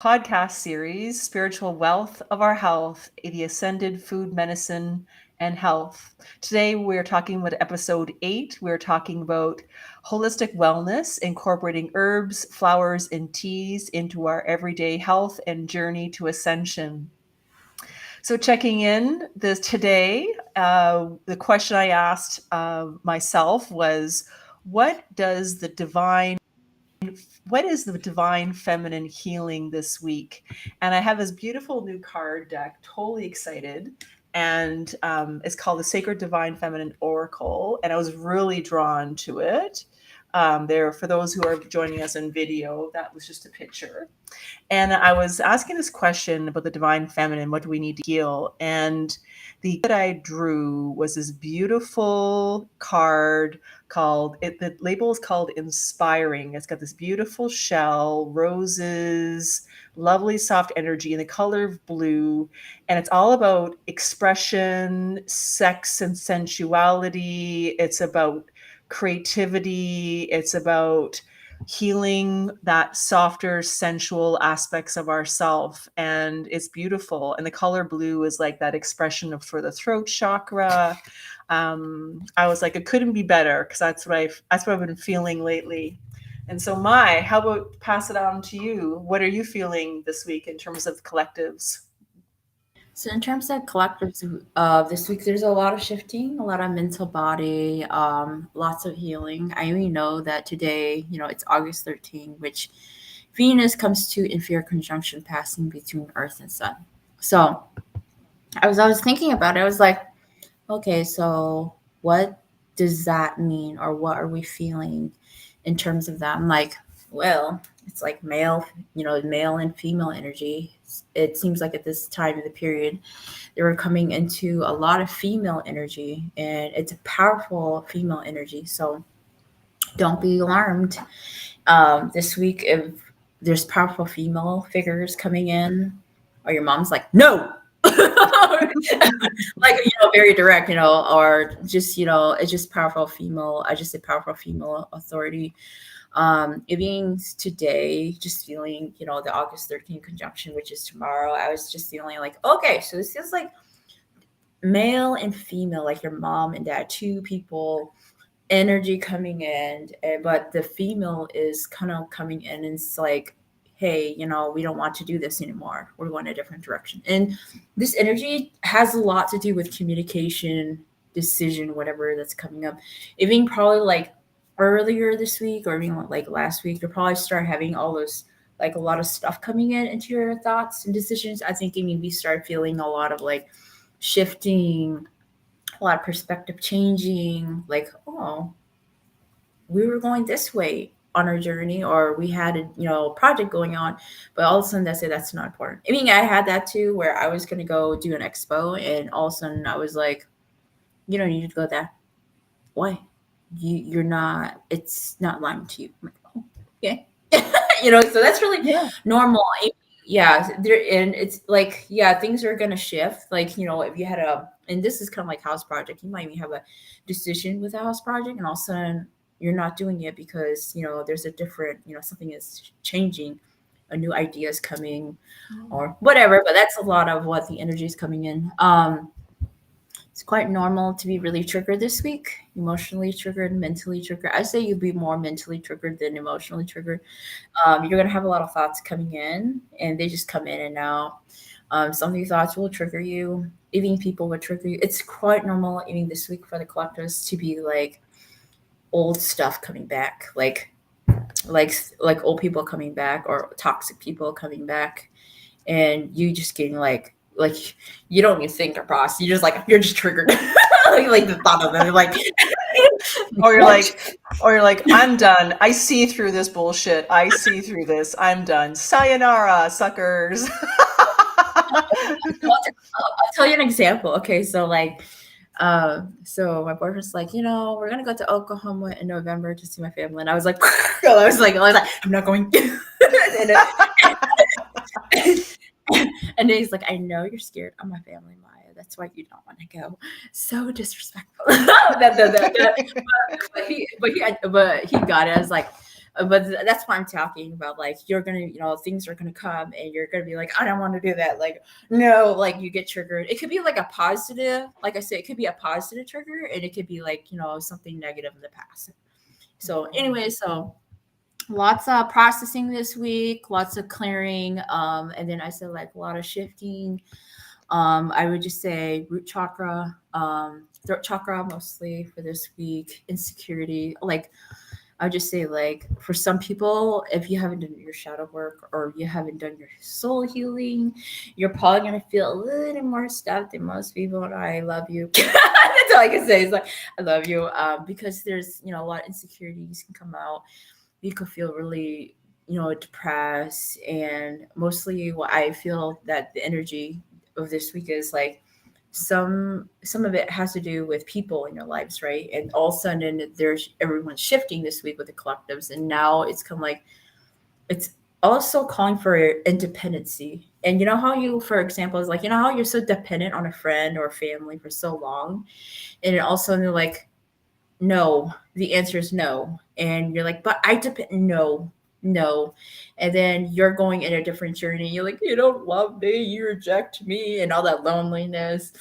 podcast series, Spiritual Wealth of Our Health, the Ascended Food, Medicine, and Health. Today, we're talking about episode 8. We're talking about holistic wellness, incorporating herbs, flowers, and teas into our everyday health and journey to ascension. So, checking in this today, the question I asked myself was, what does the divine what is the divine feminine healing this week? And I have this beautiful new card deck, totally excited. And it's called the Sacred Divine Feminine Oracle. And I was really drawn to it. There, for those who are joining us in video, that was just a picture. And I was asking this question about the divine feminine, what do we need to heal? And the that I drew was this beautiful card the label is called Inspiring. It's got this beautiful shell, roses, lovely soft energy in the color of blue. And it's all about expression, sex, and sensuality. It's about creativity. It's about healing that softer sensual aspects of ourself, and it's beautiful. And the color blue is like that expression of for the throat chakra. I was like, it couldn't be better, because that's what I've been feeling lately. And so, how about pass it on to you? What are you feeling this week in terms of collectives? So in terms of collectives this week, there's a lot of shifting, a lot of mental body, lots of healing. I only know that today, it's August 13th, which Venus comes to inferior conjunction passing between Earth and Sun. So I was thinking about it. I was like, okay, so what does that mean, or what are we feeling in terms of that? I'm like, well, it's like male and female energy. It seems like at this time of the period, they were coming into a lot of female energy, and it's a powerful female energy. So don't be alarmed. This week, if there's powerful female figures coming in, or your mom's like, no, like very direct, or just it's just powerful female. I just say powerful female authority. It means today, just feeling, the August 13th conjunction, which is tomorrow. I was just feeling like, okay, so this feels like male and female, like your mom and dad, two people, energy coming in, but the female is kind of coming in, and it's like, hey, we don't want to do this anymore. We're going a different direction. And this energy has a lot to do with communication, decision, whatever that's coming up. Even probably like earlier this week, or even like last week, you'll probably start having all those, like, a lot of stuff coming in into your thoughts and decisions. I think maybe start feeling a lot of like shifting, a lot of perspective changing, like, oh, we were going this way on our journey, or we had a project going on, but all of a sudden that's not important. I mean, I had that too, where I was going to go do an expo, and all of a sudden I was like, you don't need to go there. Why? You're not, it's not lying to you. I'm like, oh, okay. So that's really Yeah. normal. Yeah, there, and it's like, yeah, things are gonna shift. Like, if you had and this is kind of like house project, you might even have a decision with a house project, and all of a sudden you're not doing it because there's a different, something is changing, a new idea is coming, or whatever. But that's a lot of what the energy is coming in. It's quite normal to be really triggered this week, emotionally triggered, mentally triggered. I say you'll be more mentally triggered than emotionally triggered. You're going to have a lot of thoughts coming in, and they just come in and out. Some of your thoughts will trigger you. Even people will trigger you. It's quite normal, even this week, for the collectors to be like old stuff coming back, like old people coming back, or toxic people coming back, and you just getting like you don't even think or process. You just like, you're just triggered. like the thought of it, like, Or you're what? like, I'm done. I see through this bullshit. I see through this. I'm done. Sayonara, suckers. I'll tell you an example. Okay, so like, so my boyfriend's like, we're gonna go to Oklahoma in November to see my family, and I was like, I'm not going. and, and then he's like, I know you're scared of my family, Maya. That's why you don't want to go. So disrespectful. But he got it. I was like, But that's what I'm talking about. Like, you're gonna, things are gonna come, and you're gonna be like, I don't want to do that. Like, no, like, you get triggered. It could be like a positive, like I said, it could be a positive trigger, and it could be like, something negative in the past. So anyway, so lots of processing this week, lots of clearing, and then I said like a lot of shifting. I would just say root chakra, throat chakra mostly for this week, insecurity. Like, I would just say, like, for some people, if you haven't done your shadow work or you haven't done your soul healing, you're probably gonna feel a little more stuff than most people. And I love you. That's all I can say is like, I love you, because there's a lot of insecurities can come out. You could feel really depressed, and mostly what I feel that the energy of this week is like some of it has to do with people in your lives, right? And all of a sudden there's everyone's shifting this week with the collectives, and now it's kind of like it's also calling for independency. And you know how you, for example, is like, how you're so dependent on a friend or family for so long, and then all of a sudden they're like, no, the answer is no. And you're like, but I depend, no, no. And then you're going in a different journey. You're like, you don't love me, you reject me, and all that loneliness.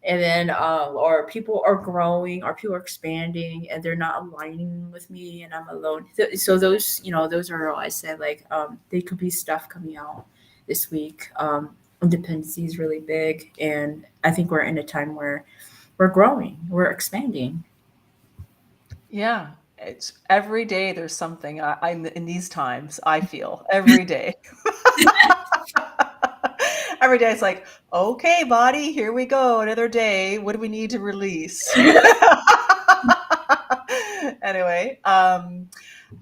And then, or people are growing, or people are expanding, and they're not aligning with me, and I'm alone. So those, those are all I said. Like, they could be stuff coming out this week. Independency is really big, and I think we're in a time where we're growing, we're expanding. Yeah, it's every day there's something. I'm in these times, I feel every day. Every day it's like, okay, body, here we go, another day. What do we need to release? Anyway,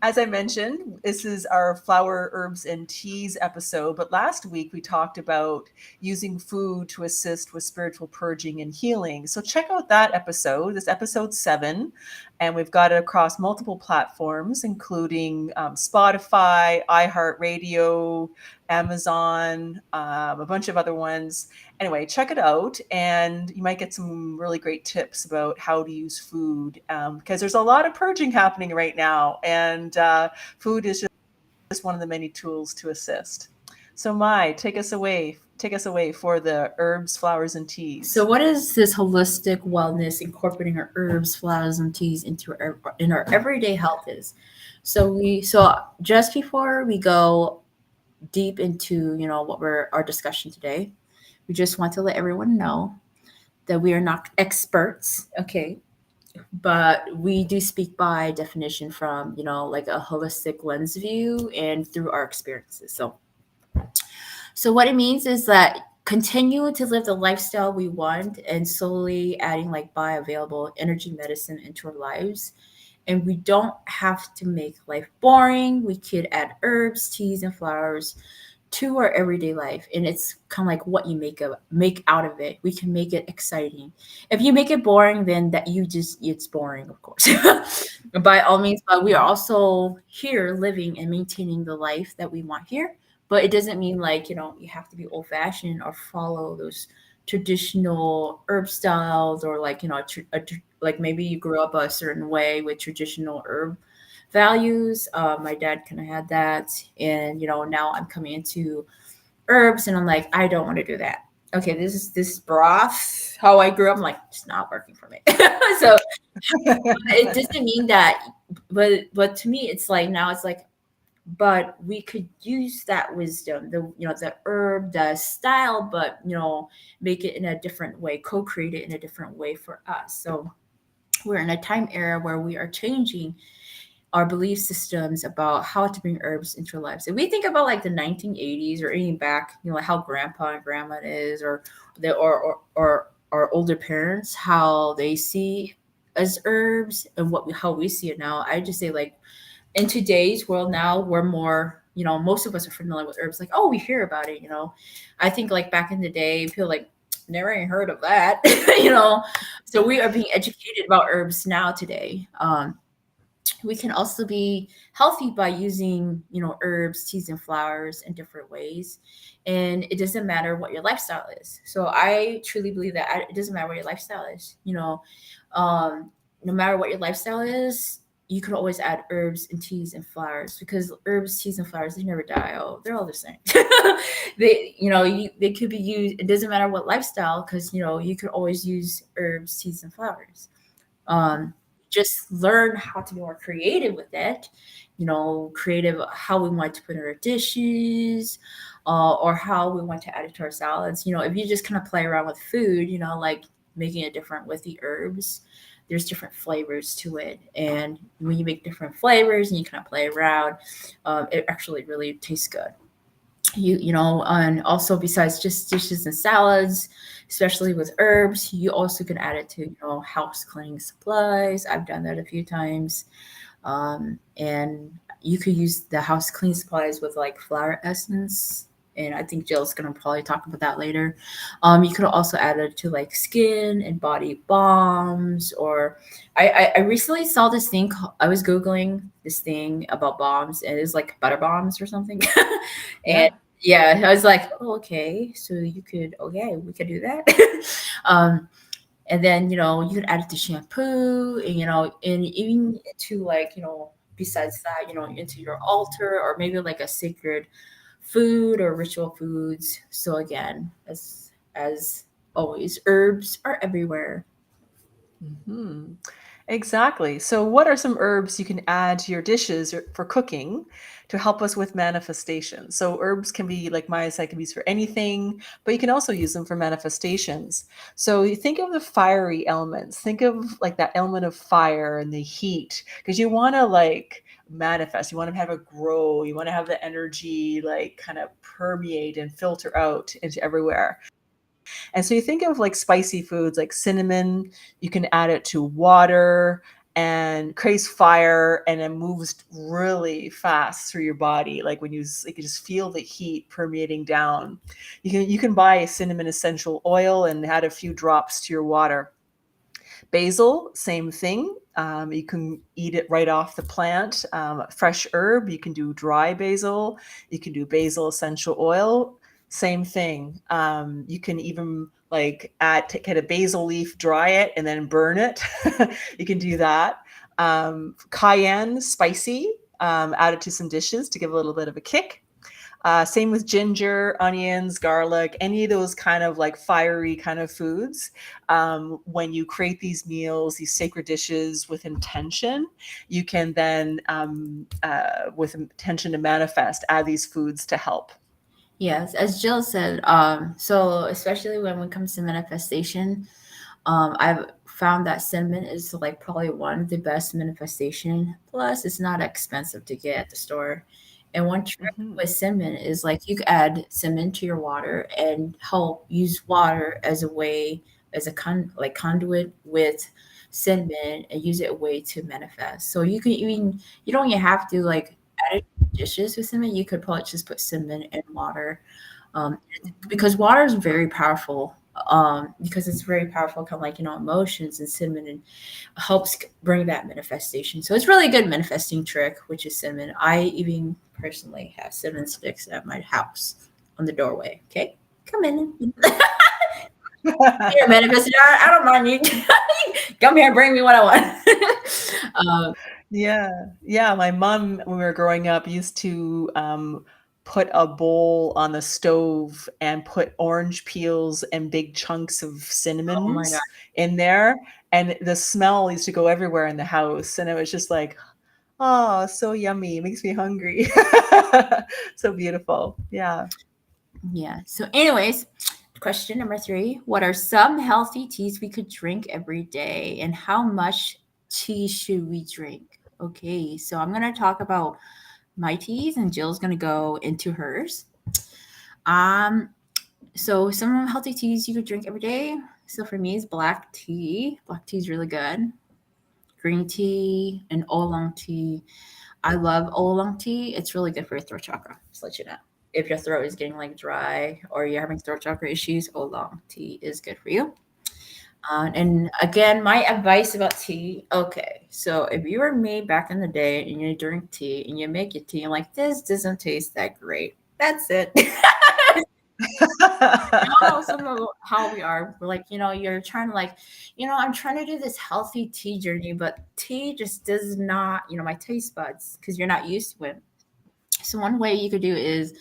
as I mentioned, this is our flower, herbs, and teas episode. But last week we talked about using food to assist with spiritual purging and healing. So check out that episode. This episode 7, and we've got it across multiple platforms, including Spotify, iHeartRadio, Amazon, a bunch of other ones. Anyway, check it out, and you might get some really great tips about how to use food, because there's a lot of purging happening right now, and food is just one of the many tools to assist. So, Mai, take us away. Take us away for the herbs, flowers, and teas. So, what is this holistic wellness incorporating our herbs, flowers, and teas into in our everyday health is? So just before we go deep into what we're our discussion today, we just want to let everyone know that we are not experts, okay? But we do speak by definition from like a holistic lens view and through our experiences. So what it means is that continue to live the lifestyle we want and slowly adding like bioavailable energy medicine into our lives. And we don't have to make life boring. We could add herbs, teas, and flowers to our everyday life. And it's kind of like what you make out of it. We can make it exciting. If you make it boring, then it's boring, of course. By all means, but we are also here living and maintaining the life that we want here. But it doesn't mean like, you have to be old fashioned or follow those traditional herb styles, or like, like maybe you grew up a certain way with traditional herb values. My dad kind of had that, and now I'm coming into herbs, and I'm like, I don't want to do that. Okay, this broth, how I grew up, I'm like, it's not working for me. So it doesn't mean that, but to me, it's like now it's like, but we could use that wisdom, the herb, the style, but make it in a different way, co-create it in a different way for us. So we're in a time era where we are changing our belief systems about how to bring herbs into our lives. If we think about like the 1980s or even back, like how grandpa and grandma is, or or our older parents, how they see as herbs and how we see it now. I just say like in today's world now, we're more, most of us are familiar with herbs. Like, oh, we hear about it. I think like back in the day, people like never even heard of that. So we are being educated about herbs now today. We can also be healthy by using herbs, teas, and flowers in different ways, and it doesn't matter what your lifestyle is. So I truly believe that it doesn't matter what your lifestyle is. No matter what your lifestyle is, you could always add herbs and teas and flowers, because herbs, teas, and flowers, they never die. Oh, they're all the same. They could be used. It doesn't matter what lifestyle, because you could always use herbs, teas, and flowers. Um, just learn how to be more creative with it. Creative how we want to put in our dishes, or how we want to add it to our salads. If you just kind of play around with food, like making it different with the herbs, there's different flavors to it. And when you make different flavors and you kind of play around, it actually really tastes good. And also, besides just dishes and salads, especially with herbs, you also can add it to house cleaning supplies. I've done that a few times. And you could use the house cleaning supplies with like flower essence, and I think Jill's gonna probably talk about that later. You could also add it to like skin and body balms. Or I recently saw this thing. I was googling this thing about balms, and it's like butter bombs or something. And Yeah. yeah, I was like, oh, okay, so okay, we could do that. um, and then you could add it to shampoo, and even to like besides that, into your altar, or maybe like a sacred food or ritual foods. So again, as always, herbs are everywhere. Mhm. Exactly. So, what are some herbs you can add to your dishes for cooking to help us with manifestation? So, herbs can be, like Maya said, can be used for anything, but you can also use them for manifestations. So, you think of the fiery elements. Think of like that element of fire and the heat, because you want to like manifest. You want to have it grow. You want to have the energy like kind of permeate and filter out into everywhere. And so you think of like spicy foods like cinnamon, you can add it to water and creates fire, and it moves really fast through your body. Like when you just feel the heat permeating down. You can buy a cinnamon essential oil and add a few drops to your water. Basil, same thing. You can eat it right off the plant. Fresh herb, you can do dry basil. You can do basil essential oil. Same thing. You can even like get a basil leaf, dry it, and then burn it. You can do that. Cayenne, spicy. Add it to some dishes to give a little bit of a kick. Same with ginger, onions, garlic, any of those kind of like fiery kind of foods. When you create these meals, these sacred dishes with intention, you can then, with intention to manifest, add these foods to help. Yes, as Jill said, so especially when it comes to manifestation, I've found that cinnamon is like probably one of the best manifestation. Plus, it's not expensive to get at the store. And one trick Mhm. with cinnamon is like you could add cinnamon to your water and help use water as a way, as a conduit with cinnamon, and use it a way to manifest. So you don't even have to like add it to dishes with cinnamon. You could probably just put cinnamon in water, um, Mhm. because water is very powerful. Because it's very powerful, kind of like emotions, and cinnamon and helps bring that manifestation. So it's really a good manifesting trick, which is cinnamon. I even personally have cinnamon sticks at my house on the doorway. Okay, come in. Here, manifest. I don't mind you. Come here, bring me what I want. Yeah, yeah. My mom, when we were growing up, used to put a bowl on the stove and put orange peels and big chunks of Oh my god. cinnamons in there, and the smell used to go everywhere in the house, and it was just like, oh, so yummy. It makes me hungry. So beautiful. Yeah. Yeah. So, anyways, question number 3: what are some healthy teas we could drink every day, and how much tea should we drink? Okay, so I'm going to talk about my teas, and Jill's going to go into hers. Um, so some healthy teas you could drink every day. So for me, is black tea. Black tea is really good. Green tea and oolong tea. I love oolong tea. It's really good for your throat chakra. Just let you know. If your throat is getting like dry or you're having throat chakra issues, oolong tea is good for you. And again, my advice about tea. Okay, so if you were me back in the day and you drink tea and you make your tea, and like this doesn't taste that great. That's it. No, some of how we are. We're like, you're trying to like, I'm trying to do this healthy tea journey, but tea just does not, my taste buds, because you're not used to it. So one way you could do is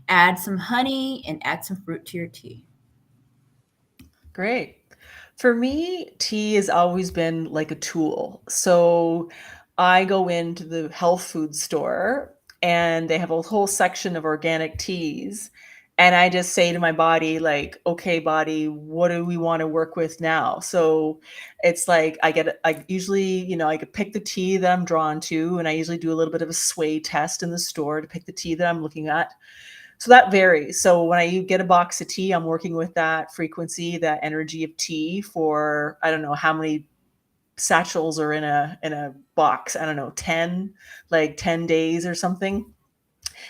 add some honey and add some fruit to your tea. Great. For me, tea has always been like a tool. So I go into the health food store and they have a whole section of organic teas. And I just say to my body, like, okay, body, what do we want to work with now? So it's like I usually, I could pick the tea that I'm drawn to, and I usually do a little bit of a sway test in the store to pick the tea that I'm looking at. So that varies. So when I get a box of tea, I'm working with that frequency, that energy of tea for, I don't know how many satchels are in a box. I don't know, 10, like 10 days or something.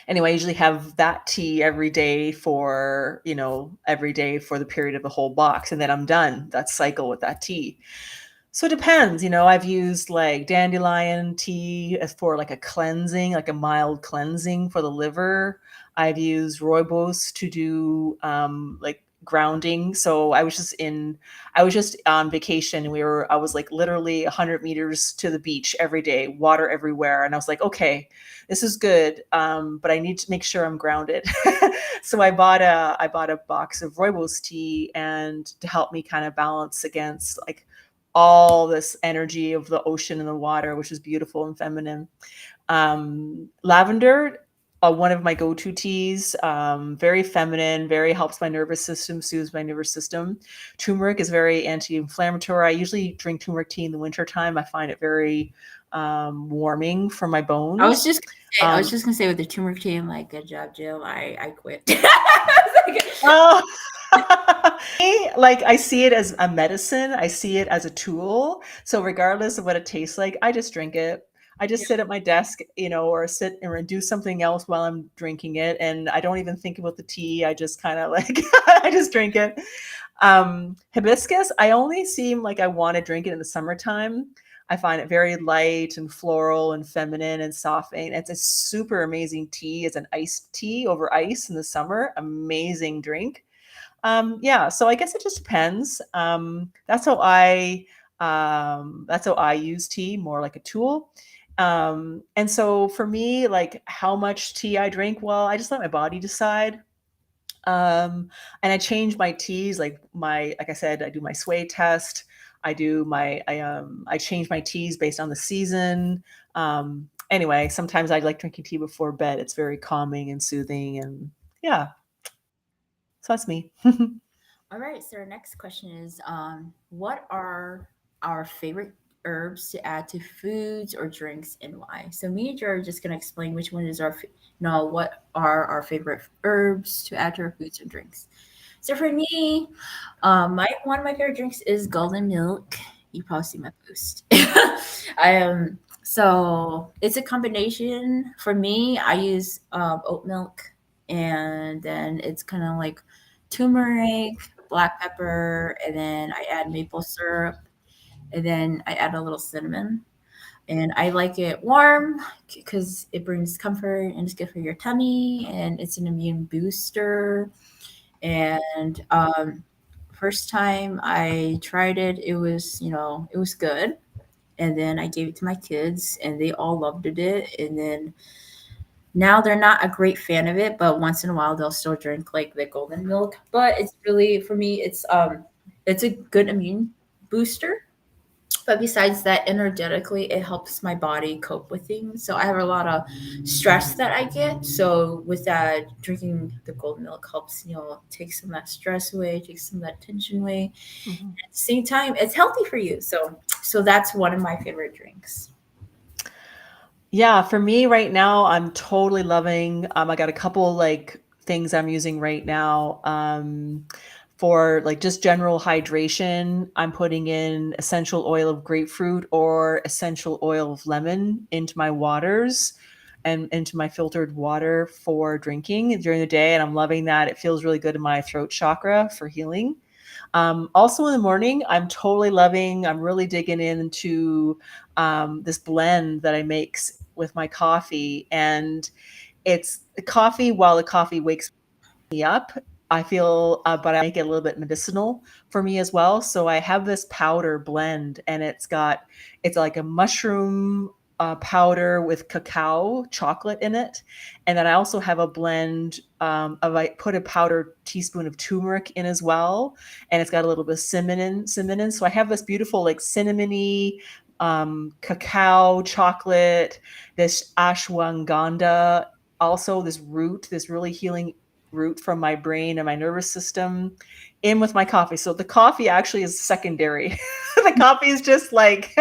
Anyway, I usually have that tea every day for, every day for the period of the whole box. And then I'm done that cycle with that tea. So it depends. I've used like dandelion tea as for like a cleansing, like a mild cleansing for the liver. I've used rooibos to do like grounding. So I was just on vacation. I was like literally 100 meters to the beach every day, water everywhere. And I was like, okay, this is good. But I need to make sure I'm grounded. So I bought a box of rooibos tea, and to help me kind of balance against like all this energy of the ocean and the water, which is beautiful and feminine. Lavender, one of my go-to teas, very feminine, very helps my nervous system, soothes my nervous system. Turmeric is very anti-inflammatory. I usually drink turmeric tea in the wintertime. I find it very warming for my I was bones. just gonna say, Um, with the turmeric tea, I'm like, good job, Jill. I quit. Oh, like I see it as a medicine. I see it as a tool. So regardless of what it tastes like, I just drink it. I just sit at my desk, or sit and do something else while I'm drinking it. And I don't even think about the tea. I just kind of like, I just drink it. Hibiscus, I only seem like I want to drink it in the summertime. I find it very light and floral and feminine and softening. It's a super amazing tea. It's an iced tea over ice in the summer. Amazing drink. Yeah, so I guess it just depends. That's how I use tea, more like a tool. And so for me, like how much tea I drink, well, I just let my body decide. And I change my teas, like I said, I do my sway test. I change my teas based on the season. Anyway, sometimes I like drinking tea before bed. It's very calming and soothing, and yeah, so that's me. All right. So our next question is, what are our favorite herbs to add to foods or drinks, and why? So me and Joe are just gonna explain which one is what are our favorite herbs to add to our foods and drinks. So for me, my one of my favorite drinks is golden milk. You probably see my post. I am so it's a combination. For me, I use oat milk, and then it's kind of like turmeric, black pepper, and then I add maple syrup, and then I add a little cinnamon. And I like it warm because it brings comfort and it's good for your tummy, and it's an immune booster. And first time I tried it, it was good. And then I gave it to my kids, and they all loved it. And then now they're not a great fan of it, but once in a while they'll still drink like the golden milk. But it's really for me, it's a good immune booster. But besides that, energetically, it helps my body cope with things. So I have a lot of stress that I get. So with that, drinking the golden milk helps, take some of that stress away, take some of that tension away. Mhm. At the same time, it's healthy for you. So that's one of my favorite drinks. Yeah, for me right now, I'm totally loving. I got a couple like things I'm using right now. For like just general hydration, I'm putting in essential oil of grapefruit or essential oil of lemon into my waters and into my filtered water for drinking during the day. And I'm loving that. It feels really good in my throat chakra for healing. Also in the morning, I'm really digging into this blend that I make with my coffee. And it's coffee while the coffee wakes me up. I feel, but I make it a little bit medicinal for me as well. So I have this powder blend, and it's like a mushroom powder with cacao chocolate in it, and then I also have a blend of I put a powdered teaspoon of turmeric in as well, and it's got a little bit of cinnamon. So I have this beautiful like cinnamony cacao chocolate, this ashwagandha, also this root, this really healing root from my brain and my nervous system in with my coffee. So the coffee actually is secondary. The coffee is just like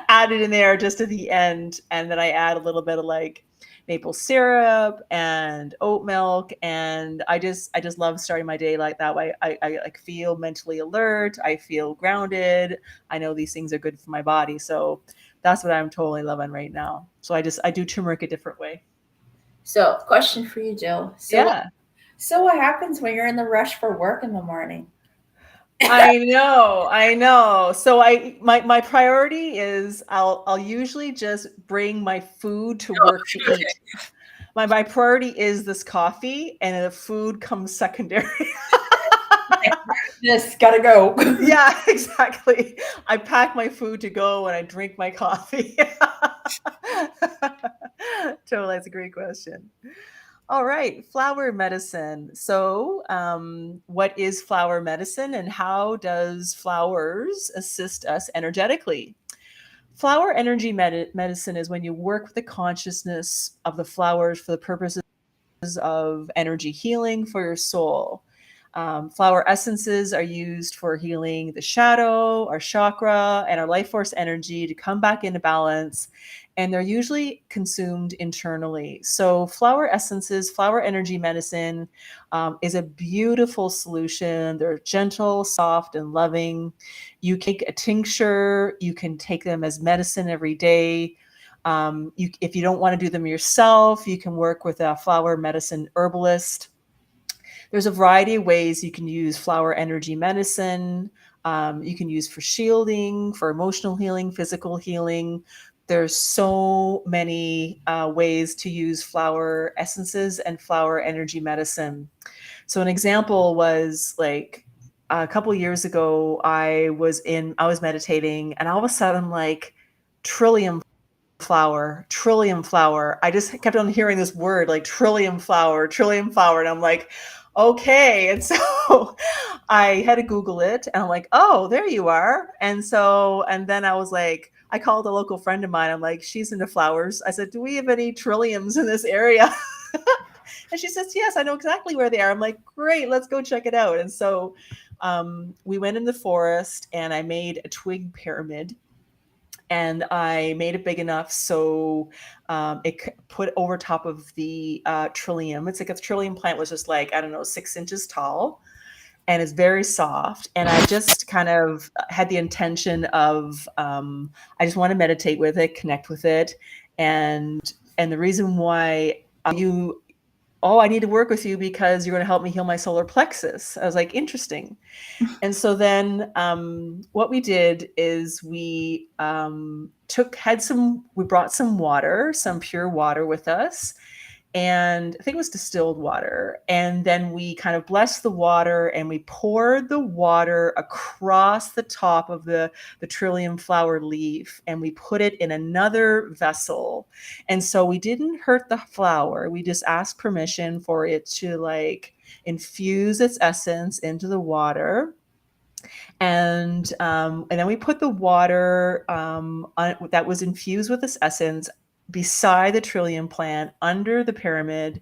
added in there just at the end. And then I add a little bit of like maple syrup and oat milk. And I just love starting my day like that way. I like feel mentally alert. I feel grounded. I know these things are good for my body. So that's what I'm totally loving right now. So I do turmeric a different way. So, question for you, Jill. Yeah. So what happens when you're in the rush for work in the morning? I know. So my priority is I'll usually just bring my food to work to Okay. eat. My priority is this coffee, and the food comes secondary. Yes, gotta go. Yeah, exactly. I pack my food to go and I drink my coffee. Totally, that's a great question. All right, flower medicine. So, what is flower medicine and how does flowers assist us energetically? Flower energy medicine is when you work with the consciousness of the flowers for the purposes of energy healing for your soul. Flower essences are used for healing the shadow, our chakra, and our life force energy to come back into balance. And they're usually consumed internally. So, flower essences, flower energy medicine is a beautiful solution. They're gentle, soft, and loving. You take a tincture, you can take them as medicine every day. If you don't want to do them yourself, you can work with a flower medicine herbalist. There's a variety of ways you can use flower energy medicine. You can use for shielding, for emotional healing, physical healing. There's so many ways to use flower essences and flower energy medicine. So an example was like a couple years ago, I was meditating, and all of a sudden, like trillium flower. I just kept on hearing this word like trillium flower, trillium flower. And I'm like, okay. And so I had to Google it, and I'm like, oh, there you are. And then I was like, I called a local friend of mine. I'm like, she's into flowers. I said, do we have any trilliums in this area? And she says, yes, I know exactly where they are. I'm like, great, let's go check it out. And so we went in the forest, and I made a twig pyramid, and I made it big enough so it put over top of the trillium. It's like a trillium plant was just like, I don't know, 6 inches tall, and it's very soft. And I just kind of had the intention of I just want to meditate with it, connect with it, and the reason why you oh, I need to work with you because you're going to help me heal my solar plexus. I was like, interesting. And so then what we did is we brought some water, some pure water with us. And I think it was distilled water. And then we kind of blessed the water, and we poured the water across the top of the trillium flower leaf, and we put it in another vessel. And so we didn't hurt the flower. We just asked permission for it to like infuse its essence into the water. And then we put the water that was infused with this essence beside the trillium plant under the pyramid,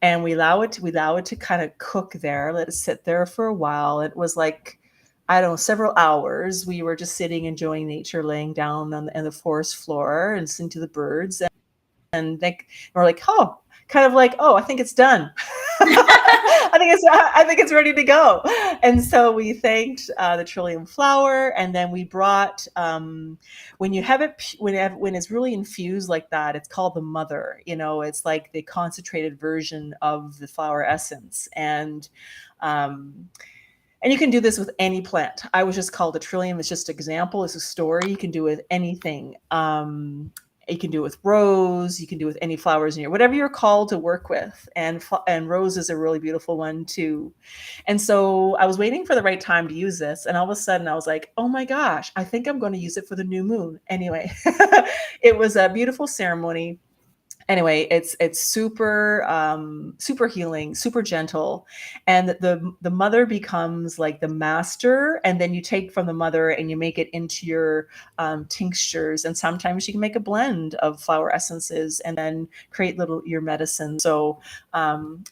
and we allow it to kind of cook there, let it sit there for a while. It was like, I don't know, several hours. We were just sitting enjoying nature, laying down on the forest floor and listening to the birds, and we're like, oh, kind of like, oh, I think it's done. I think it's ready to go. And so we thanked the trillium flower, and then we brought when you have it when it's really infused like that, it's called the mother. It's like the concentrated version of the flower essence, and you can do this with any plant. I was just called a trillium. It's just an example. It's a story. You can do it with anything. You can do it with rose. You can do it with any flowers in your, whatever you're called to work with. And rose is a really beautiful one too. And so I was waiting for the right time to use this. And all of a sudden I was like, oh my gosh, I think I'm going to use it for the new moon. Anyway, it was a beautiful ceremony. Anyway, it's super super healing, super gentle, and the mother becomes like the master, and then you take from the mother and you make it into your tinctures, and sometimes you can make a blend of flower essences and then create little your medicine. So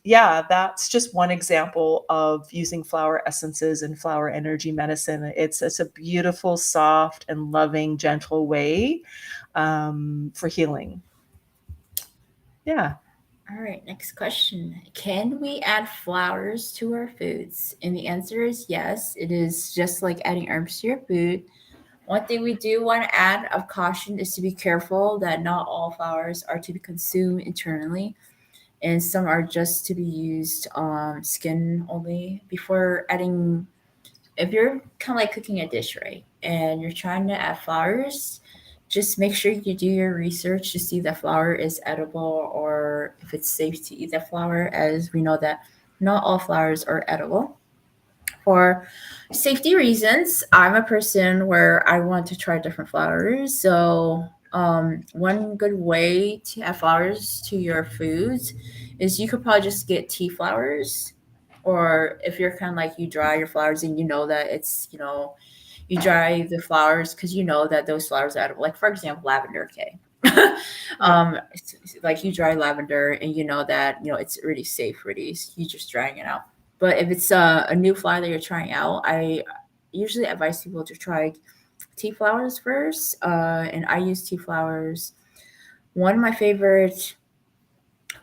yeah, that's just one example of using flower essences and flower energy medicine. It's a beautiful, soft, and loving, gentle way for healing. Yeah. All right, next question. Can we add flowers to our foods? And the answer is yes. It is just like adding herbs to your food. One thing we do want to add of caution is to be careful that not all flowers are to be consumed internally, and some are just to be used on skin only. Before adding, if you're kind of like cooking a dish, right, and you're trying to add flowers, just make sure you do your research to see if that flower is edible or if it's safe to eat that flower, as we know that not all flowers are edible. For safety reasons, I'm a person where I want to try different flowers. So, one good way to add flowers to your foods is you could probably just get tea flowers. Or if you're kind of like you dry your flowers and you know that it's, you dry the flowers because you know that those flowers are edible. Like, for example, lavender, okay. Yeah. It's like you dry lavender and you know that, it's really safe, really. You just drying it out. But if it's a new flower that you're trying out, I usually advise people to try tea flowers first. And I use tea flowers. One of my favorite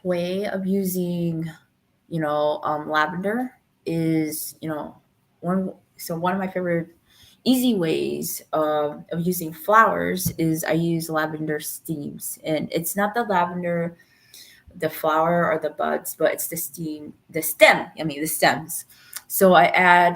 way of using, lavender is, one of my favorite easy ways of using flowers is I use lavender steams. And it's not the lavender, the flower or the buds, but it's the the stems. So I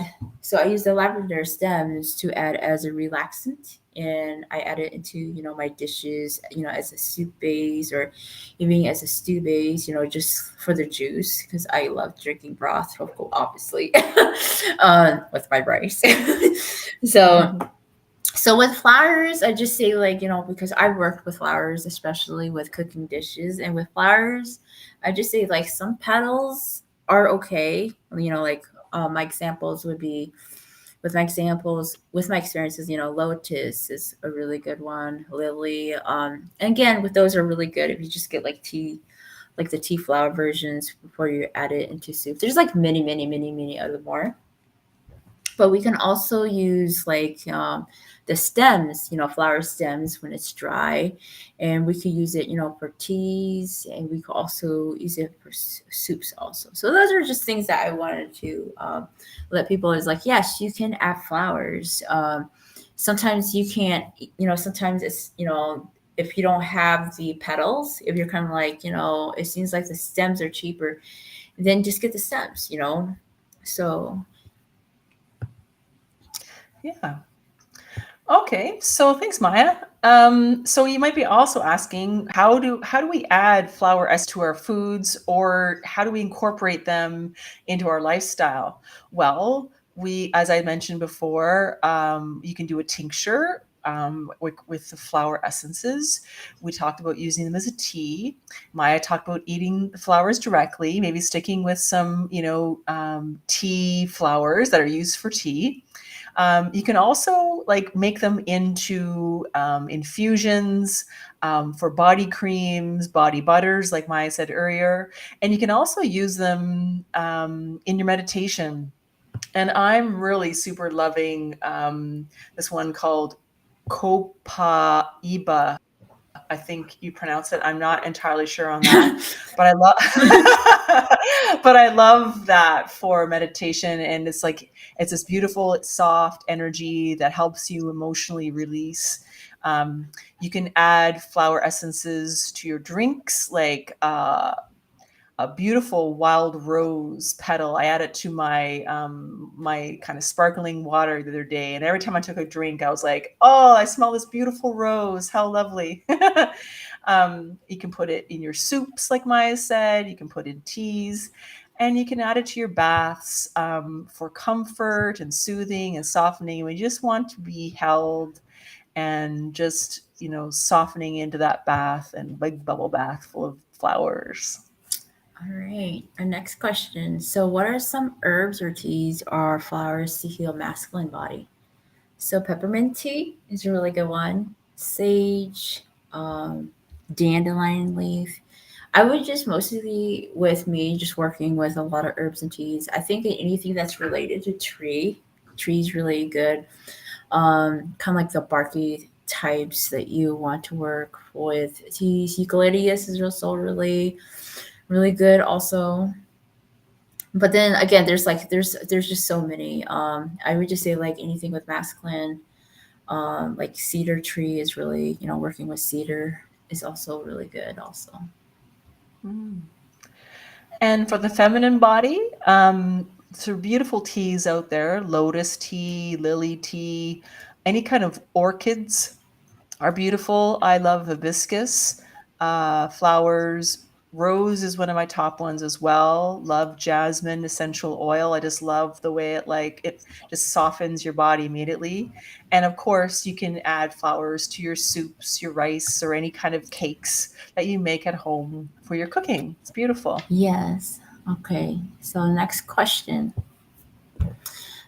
use the lavender stems to add as a relaxant, and I add it into, my dishes, as a soup base or even as a stew base, just for the juice, because I love drinking broth, obviously, with my rice. So so with flowers, I just say, like, because I worked with flowers, especially with cooking dishes, and with flowers, I just say like some petals are okay. Like, my examples would be with my experiences, lotus is a really good one, lily. And again, with those are really good if you just get like the tea flower versions before you add it into soup. There's like many, many, many, many other more. But we can also use like the stems, flower stems when it's dry, and we could use it, for teas, and we could also use it for soups also. So those are just things that I wanted to let people is like, yes, you can add flowers. Sometimes you can't, sometimes it's, if you don't have the petals, if you're kind of like, it seems like the stems are cheaper, then just get the stems. So Yeah. Okay. So thanks, Maya. So you might be also asking, how do we add flower S to our foods, or how do we incorporate them into our lifestyle? Well, as I mentioned before, you can do a tincture with the flower essences. We talked about using them as a tea. Maya talked about eating the flowers directly, maybe sticking with some, tea flowers that are used for tea. You can also like make them into infusions for body creams, body butters, like Maya said earlier. And you can also use them in your meditation. And I'm really super loving this one called Copaiba. I think you pronounce it. I'm not entirely sure on that, but I love but I love that for meditation, and it's this beautiful soft energy that helps you emotionally release. You can add flower essences to your drinks, like a beautiful wild rose petal. I added to my my kind of sparkling water the other day, and every time I took a drink, I was like, "Oh, I smell this beautiful rose. How lovely!" You can put it in your soups, like Maya said. You can put in teas, and you can add it to your baths for comfort and soothing and softening. When you just want to be held and just softening into that bath and big bubble bath full of flowers. All right. Our next question. So, what are some herbs or teas or flowers to heal masculine body? So, peppermint tea is a really good one. Sage, um, dandelion leaf. I would just mostly, with me, just working with a lot of herbs and teas. I think anything that's related to tree's really good. Kind of like the barky types that you want to work with. Teas, eucalyptus is also really good also. But then again, there's just so many. I would just say like anything with masculine, like cedar tree is really, working with cedar is also really good also. Mm. And for the feminine body, so beautiful teas out there: lotus tea, lily tea, any kind of orchids are beautiful. I love hibiscus flowers. Rose is one of my top ones as well. Love jasmine essential oil. I just love the way it just softens your body immediately. And of course, you can add flowers to your soups, your rice, or any kind of cakes that you make at home for your cooking. It's beautiful. Yes. Okay. So next question.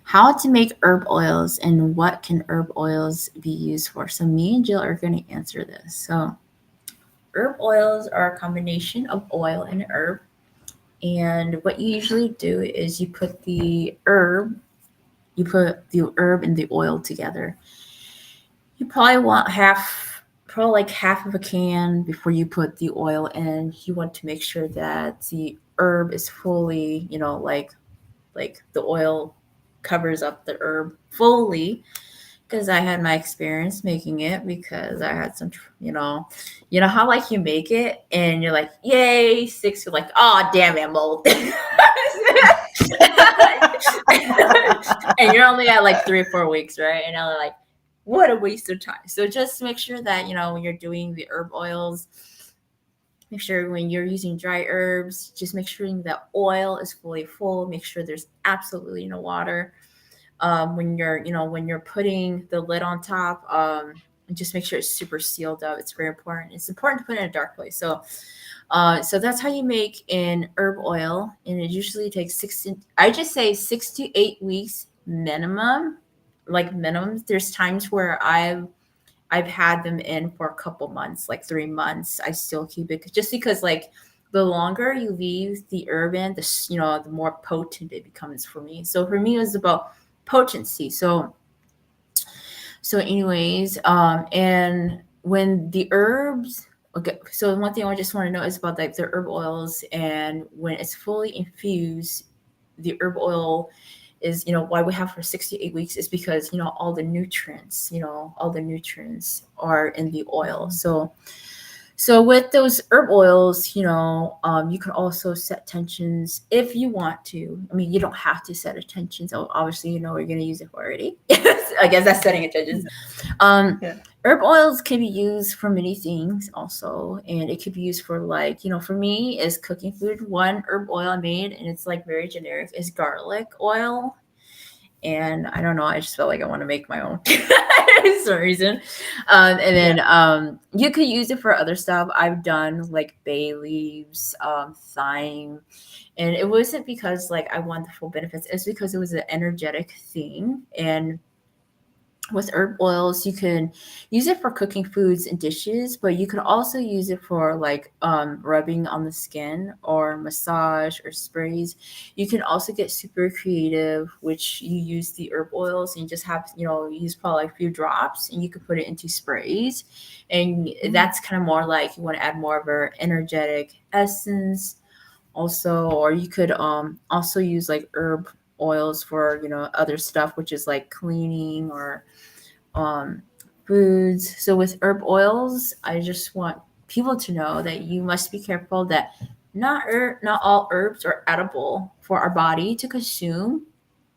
How to make herb oils and what can herb oils be used for? So me and Jill are going to answer this. So herb oils are a combination of oil and herb. And what you usually do is you put the herb and the oil together. You probably want probably like half of a can before you put the oil in. You want to make sure that the herb is fully, like the oil covers up the herb fully. Because I had my experience making it because I had some, how like you make it and you're like, yay, six, you're like, oh, damn it, mold. And you're only at like 3 or 4 weeks, right? And I'm like, what a waste of time. So just make sure that, when you're doing the herb oils, make sure when you're using dry herbs, just make sure that oil is fully full. Make sure there's absolutely no water. When you're putting the lid on top, just make sure it's super sealed up. It's very important. It's important to put it in a dark place. So that's how you make an herb oil, and it usually takes I just say 6 to 8 weeks minimum, like minimum. There's times where I've had them in for a couple months, like 3 months. I still keep it just because like the longer you leave the herb in, the more potent it becomes for me. So for me, it was about potency. So anyways, and when the herbs, okay, so one thing I just want to know is about like the herb oils, and when it's fully infused, the herb oil is, why we have for 6 to 8 weeks is because, all the nutrients are in the oil. So with those herb oils, you can also set tensions if you want to. I mean, you don't have to set a tension. So obviously, you're going to use it already. I guess that's setting intentions. Yeah. Herb oils can be used for many things also. And it could be used for like, for me is cooking food. One herb oil I made, and it's like very generic, is garlic oil. And I don't know, I just felt like I want to make my own for some reason. And then you could use it for other stuff. I've done like bay leaves, thyme, and it wasn't because like I want the full benefits. It's because it was an energetic thing. And with herb oils, you can use it for cooking foods and dishes, but you can also use it for like rubbing on the skin or massage or sprays. You can also get super creative, which you use the herb oils and you just have, use probably like a few drops and you can put it into sprays. And that's kind of more like you want to add more of an energetic essence also, or you could also use like herb oils for, other stuff, which is like cleaning or um, foods. So with herb oils, I just want people to know that you must be careful that not all herbs are edible for our body to consume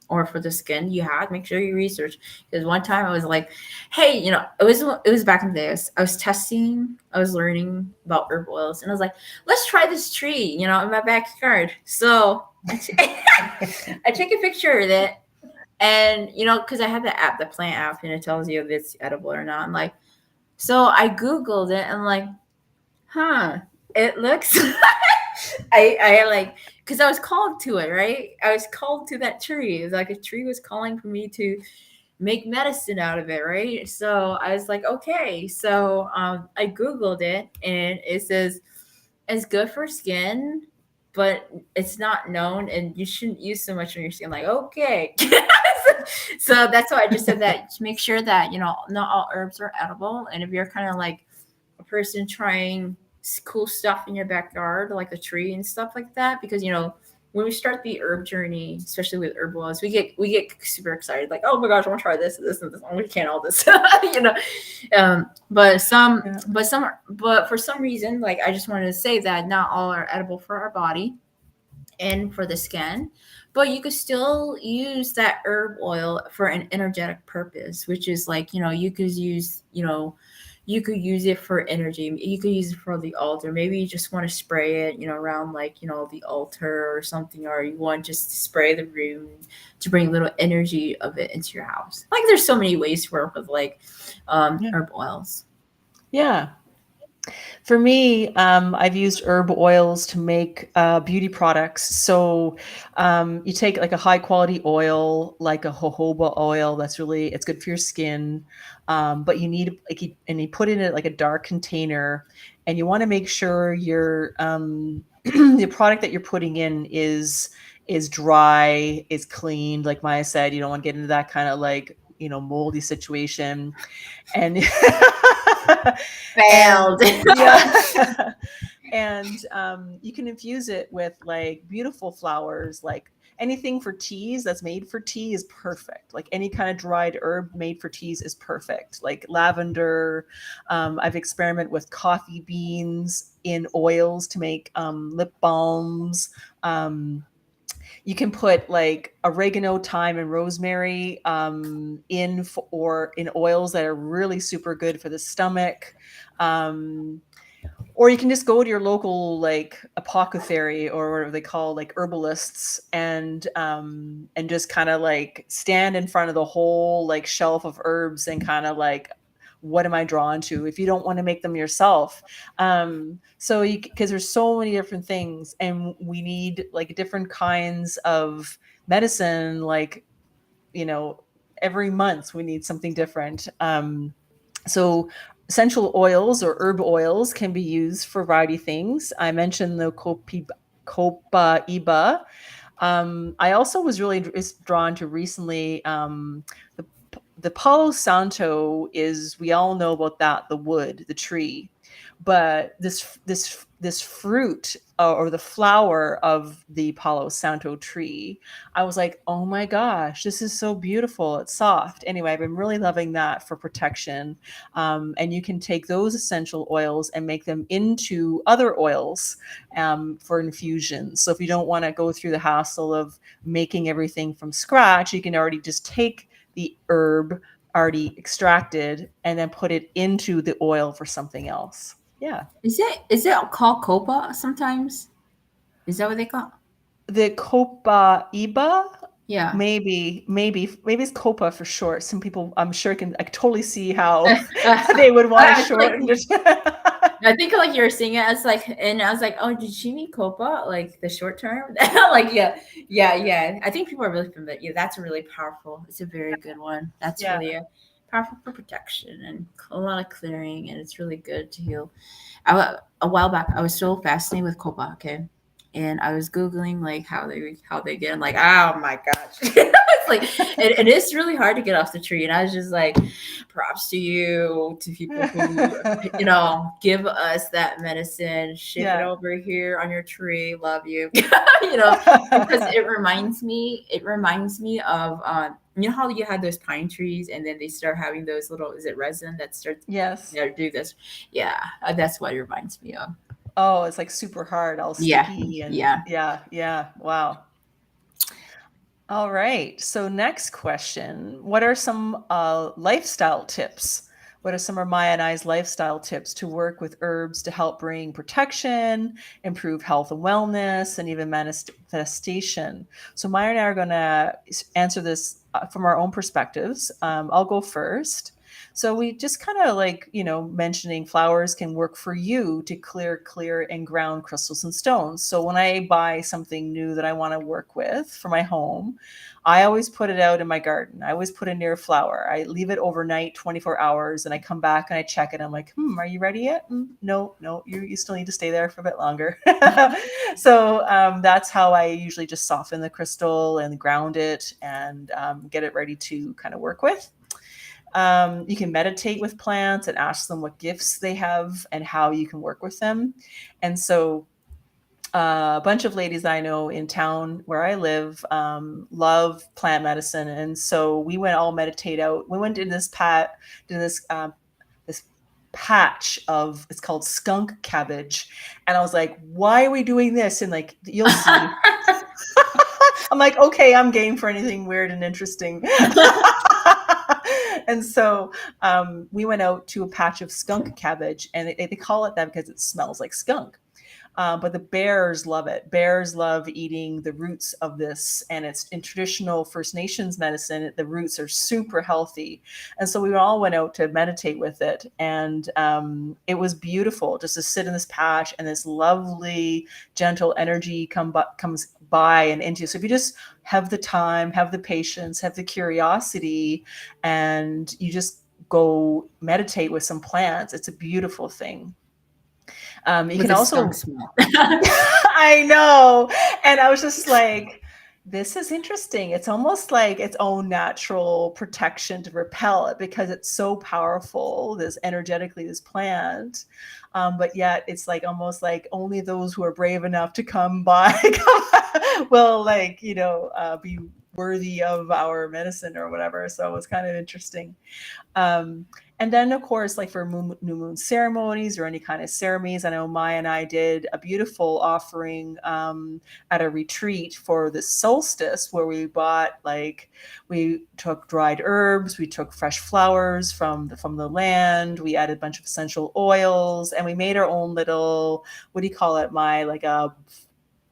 or for the skin. You have make sure you research, because one time I was like, hey, it was back in the days. I was testing, I was learning about herb oils, and I was like, let's try this tree, in my backyard. So I take a picture of it, and because I have the app, the plant app, and it tells you if it's edible or not. I'm like, so I googled it and like, huh, it looks I like, because I was called to it, right? I was called to that tree. It was like a tree was calling for me to make medicine out of it, right? So I was like, okay. So I googled it, and it says it's good for skin, but it's not known, and you shouldn't use so much on your skin. Like, okay. So that's why I just said that, to make sure that not all herbs are edible, and if you're kind of like a person trying cool stuff in your backyard, like a tree and stuff like that, because when we start the herb journey, especially with herb oils, we get super excited, like, oh my gosh, I want to try this and this, oh, we can't all this, you know. But some, Yeah. but for some reason, like, I just wanted to say that not all are edible for our body and for the skin, but you could still use that herb oil for an energetic purpose, which is like, you could use it for energy. You could use it for the altar. Maybe you just want to spray it, around, like, the altar or something, or you want just to spray the room to bring a little energy of it into your house. Like, there's so many ways to work with, like, Yeah. herb oils. Yeah. For me, I've used herb oils to make beauty products. So you take like a high quality oil, like a jojoba oil. It's good for your skin. But you need like, and you put it in like a dark container, and you want to make sure your the product that you're putting in is dry, is cleaned. Like Maya said, you don't want to get into that kind of like moldy situation, and and Failed. yeah. And you can infuse it with like beautiful flowers, like anything for teas that's made for tea is perfect. Like any kind of dried herb made for teas is perfect, like lavender. I've experimented with coffee beans in oils to make lip balms. You can put like oregano, thyme, and rosemary or in oils that are really super good for the stomach. Um, or you can just go to your local like apothecary, or whatever they call, like herbalists, and just kind of like stand in front of the whole like shelf of herbs and kind of like, what am I drawn to, if you don't want to make them yourself. So you, because there's so many different things, and we need like different kinds of medicine, like, you know every month we need something different. So essential oils or herb oils can be used for a variety of things. I mentioned the copaiba. I also was really drawn to recently, the Palo Santo. Is, we all know about that, the wood, the tree, but this fruit, or the flower of the Palo Santo tree, I was like, oh my gosh, this is so beautiful. It's soft. Anyway, I've been really loving that for protection. And you can take those essential oils and make them into other oils for infusions. So if you don't want to go through the hassle of making everything from scratch, you can already just take the herb already extracted and then put it into the oil for something else. Yeah. Is it called copa sometimes? Is that what they call? The copaiba, Yeah. maybe it's copa for short. Some people, I'm sure, I can totally see how I they would want to was like, shorten it. I think like you were saying it as like, and I was like, oh, did she mean copa, like the short term? Like, yeah, yeah, yeah. I think people are really familiar. Yeah, that's really powerful. It's a very good one. That's Yeah. really powerful for protection and a lot of clearing, and it's really good to heal. A while back, I was so fascinated with copa. Okay, and I was googling like how they get. I'm like, oh my gosh, it's like it is really hard to get off the tree, and I was just like, props to you, to people who give us that medicine, ship it Yeah. over here on your tree. Love you. Because it reminds me of how you had those pine trees, and then they start having those little, is it resin that starts Yes. do this? Yeah, that's what it reminds me of. Oh, it's like super hard, all Yeah, sticky and yeah. yeah, yeah. Wow. All right. So next question. What are some lifestyle tips? What are some of Maya and I's lifestyle tips to work with herbs to help bring protection, improve health and wellness, and even manifestation? So Maya and I are going to answer this from our own perspectives. I'll go first. So we just kind of like, mentioning flowers can work for you to clear and ground crystals and stones. So when I buy something new that I want to work with for my home, I always put it out in my garden. I always put it near a flower. I leave it overnight, 24 hours, and I come back and I check it. I'm like, are you ready yet? No, no, you still need to stay there for a bit longer. So that's how I usually just soften the crystal and ground it and get it ready to kind of work with. You can meditate with plants and ask them what gifts they have and how you can work with them. And so a bunch of ladies I know in town where I live love plant medicine, and so we went all meditate out. We went in this this patch of, it's called skunk cabbage, and I was like, "Why are we doing this?" And like, you'll see. I'm like, okay, I'm game for anything weird and interesting. And so we went out to a patch of skunk cabbage, and they call it that because it smells like skunk. But the bears love it. Bears love eating the roots of this, and it's in traditional First Nations medicine. The roots are super healthy, and so we all went out to meditate with it, and it was beautiful just to sit in this patch and this lovely, gentle energy comes by and into you. So if you just have the time, have the patience, have the curiosity, and you just go meditate with some plants, it's a beautiful thing. You With can a skunk also, smell. I know. And I was just like, this is interesting. It's almost like its own natural protection to repel it because it's so powerful, this energetically, this plant. But yet it's like almost like only those who are brave enough to come by will like, be worthy of our medicine or whatever. So it was kind of interesting. Um, and then, of course, like for new moon ceremonies or any kind of ceremonies, I know Maya and I did a beautiful offering at a retreat for the solstice where we took dried herbs, we took fresh flowers from the land, we added a bunch of essential oils, and we made our own little, what do you call it, like a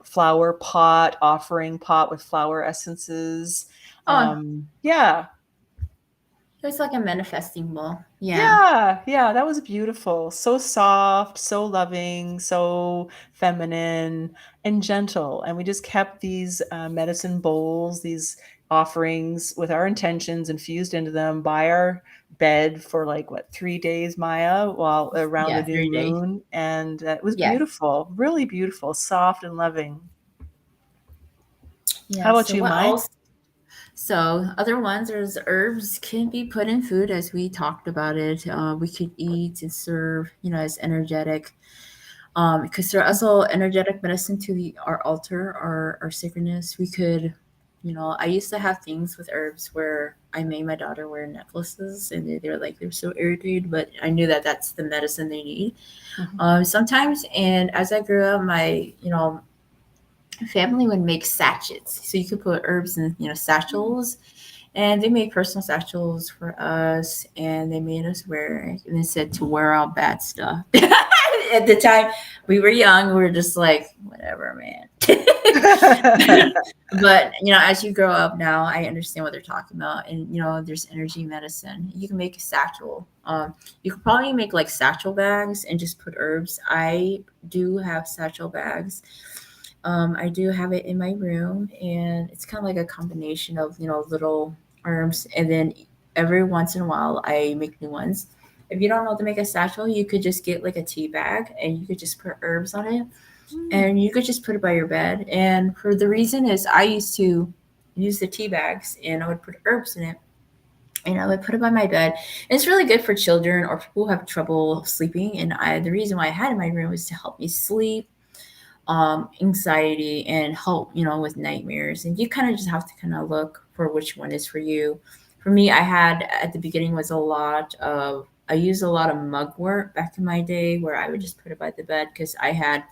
flower pot, offering pot with flower essences. Oh, Yeah, it's like a manifesting bowl. Yeah. yeah, yeah, that was beautiful. So soft, so loving, so feminine and gentle. And we just kept these medicine bowls, these offerings with our intentions infused into them by our bed for like what, 3 days, Maya, while around the Yeah, new 3 days. moon. And it was Yeah. beautiful, really beautiful, soft and loving. How Yeah. about So you, what Maya? else? So other ones, there's herbs can be put in food as we talked about it. We could eat and serve, as energetic. Because they're also energetic medicine to our altar, our sacredness. We could, I used to have things with herbs where I made my daughter wear necklaces, and they're so irritated, but I knew that that's the medicine they need. Mhm. Sometimes, and as I grew up, my family would make sachets, so you could put herbs in satchels, and they made personal satchels for us, and they made us wear it, and they said to wear out bad stuff. At the time, we were young, we were just like, whatever, man. But as you grow up now, I understand what they're talking about, and there's energy medicine. You can make a satchel. You could probably make like satchel bags and just put herbs. I do have satchel bags. I do have it in my room, and it's kind of like a combination of little herbs, and then every once in a while I make new ones. If you don't know how to make a satchel, you could just get like a tea bag, and you could just put herbs on it, and you could just put it by your bed. And for the reason is, I used to use the tea bags, and I would put herbs in it, and I would put it by my bed. And it's really good for children or people who have trouble sleeping. And the reason why I had it in my room was to help me sleep, anxiety, and help with nightmares. And you kind of just have to kind of look for which one is for you. For me, I had at the beginning was a lot of I used a lot of mugwort back in my day where I would just put it by the bed because I had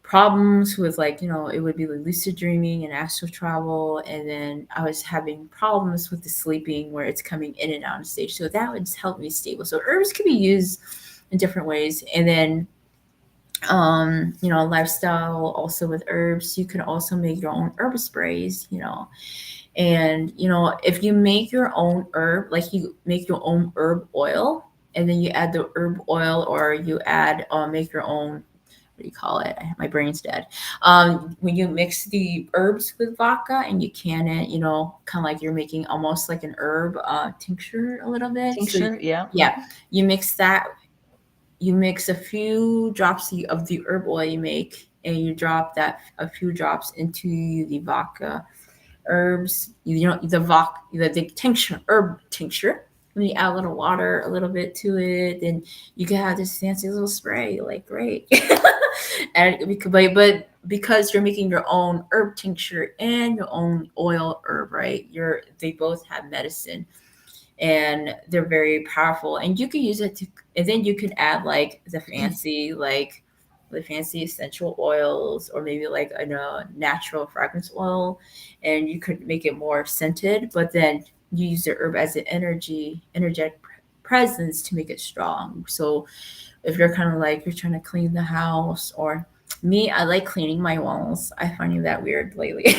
problems with, like, it would be like lucid dreaming and astral travel, and then I was having problems with the sleeping where it's coming in and out of stage, so that would help me stable. So herbs can be used in different ways. And then lifestyle also with herbs, you can also make your own herb sprays, and if you make your own herb, like you make your own herb oil, and then you add the herb oil, or you add make your own, what do you call it? My brain's dead. When you mix the herbs with vodka and you can it, kind of like you're making almost like an herb tincture a little bit. Tincture, yeah. Yeah, you mix that. You mix a few drops of the herb oil you make, and you drop that a few drops into the vodka herbs. The tincture, herb tincture. When you add a little water, a little bit to it, then you can have this fancy little spray. Like, great. But because you're making your own herb tincture and your own oil herb, right? They both have medicine, and they're very powerful. And you can use it to, and then you can add like the fancy essential oils, or maybe like a natural fragrance oil, and you could make it more scented. But then you use the herb as an energetic presence to make it strong. So if you're kind of like you're trying to clean the house, or me, I like cleaning my walls. I find that weird lately.